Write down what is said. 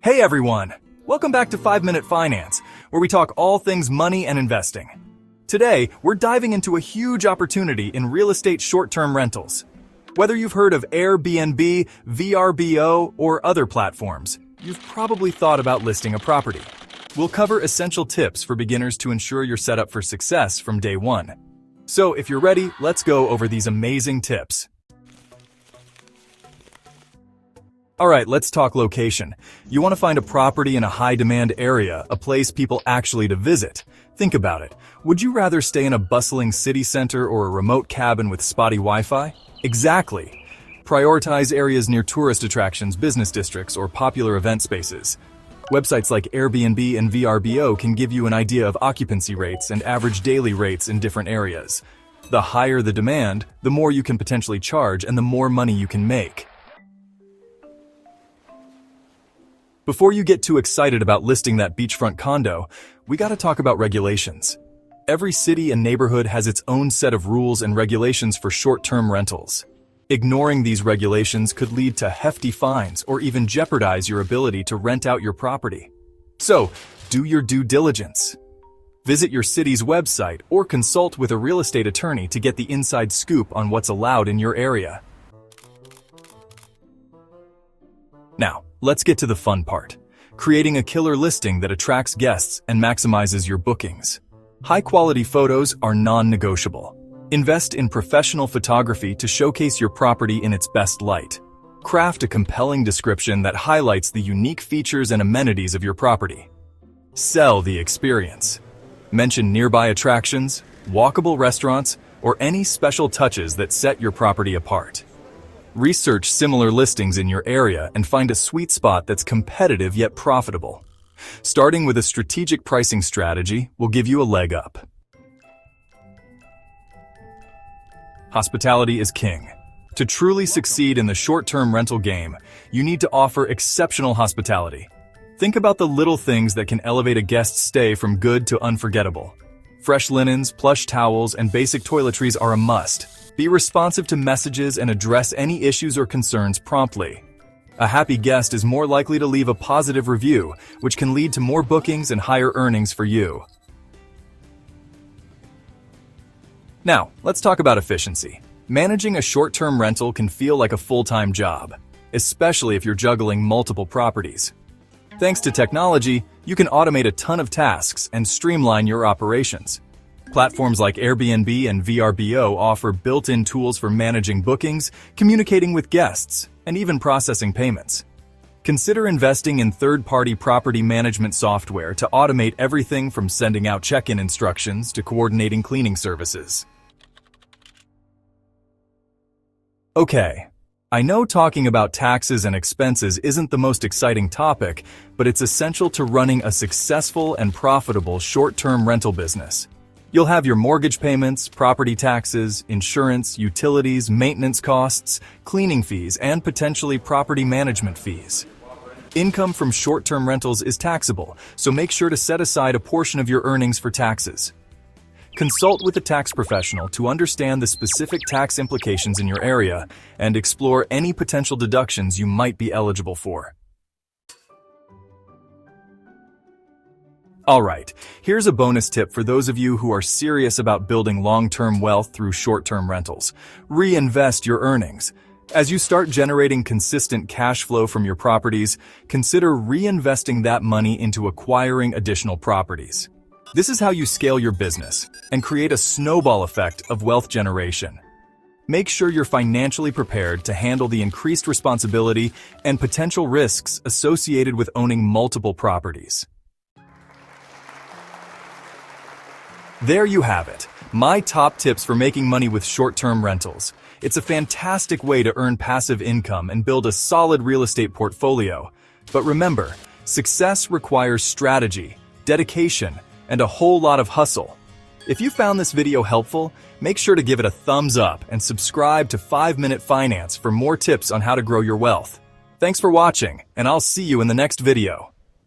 Hey everyone! Welcome back to 5-Minute Finance, where we talk all things money and investing. Today, we're diving into a huge opportunity in real estate short-term rentals. Whether you've heard of Airbnb, VRBO, or other platforms, you've probably thought about listing a property. We'll cover essential tips for beginners to ensure you're set up for success from day one. So if you're ready, let's go over these amazing tips. Alright, let's talk location. You want to find a property in a high-demand area, a place people actually to visit. Think about it. Would you rather stay in a bustling city center or a remote cabin with spotty Wi-Fi? Exactly. Prioritize areas near tourist attractions, business districts, or popular event spaces. Websites like Airbnb and VRBO can give you an idea of occupancy rates and average daily rates in different areas. The higher the demand, the more you can potentially charge and the more money you can make. Before you get too excited about listing that beachfront condo, we gotta talk about regulations. Every city and neighborhood has its own set of rules and regulations for short-term rentals. Ignoring these regulations could lead to hefty fines or even jeopardize your ability to rent out your property. So, do your due diligence. Visit your city's website or consult with a real estate attorney to get the inside scoop on what's allowed in your area. Now, let's get to the fun part. Creating a killer listing that attracts guests and maximizes your bookings. High-quality photos are non-negotiable. Invest in professional photography to showcase your property in its best light. Craft a compelling description that highlights the unique features and amenities of your property. Sell the experience. Mention nearby attractions, walkable restaurants, or any special touches that set your property apart. Research similar listings in your area and find a sweet spot that's competitive yet profitable. Starting with a strategic pricing strategy will give you a leg up. Hospitality is king. To truly succeed in the short-term rental game, you need to offer exceptional hospitality. Think about the little things that can elevate a guest's stay from good to unforgettable. Fresh linens, plush towels, and basic toiletries are a must. Be responsive to messages and address any issues or concerns promptly. A happy guest is more likely to leave a positive review, which can lead to more bookings and higher earnings for you. Now, let's talk about efficiency. Managing a short-term rental can feel like a full-time job, especially if you're juggling multiple properties. Thanks to technology, you can automate a ton of tasks and streamline your operations. Platforms like Airbnb and VRBO offer built-in tools for managing bookings, communicating with guests, and even processing payments. Consider investing in third-party property management software to automate everything from sending out check-in instructions to coordinating cleaning services. Okay, I know talking about taxes and expenses isn't the most exciting topic, but it's essential to running a successful and profitable short-term rental business. You'll have your mortgage payments, property taxes, insurance, utilities, maintenance costs, cleaning fees, and potentially property management fees. Income from short-term rentals is taxable, so make sure to set aside a portion of your earnings for taxes. Consult with a tax professional to understand the specific tax implications in your area and explore any potential deductions you might be eligible for. Alright, here's a bonus tip for those of you who are serious about building long-term wealth through short-term rentals. Reinvest your earnings. As you start generating consistent cash flow from your properties, consider reinvesting that money into acquiring additional properties. This is how you scale your business and create a snowball effect of wealth generation. Make sure you're financially prepared to handle the increased responsibility and potential risks associated with owning multiple properties. There you have it, my top tips for making money with short-term rentals. It's a fantastic way to earn passive income and build a solid real estate portfolio. But remember, success requires strategy, dedication, and a whole lot of hustle. If you found this video helpful, make sure to give it a thumbs up and subscribe to 5-Minute Finance for more tips on how to grow your wealth. Thanks for watching, and I'll see you in the next video.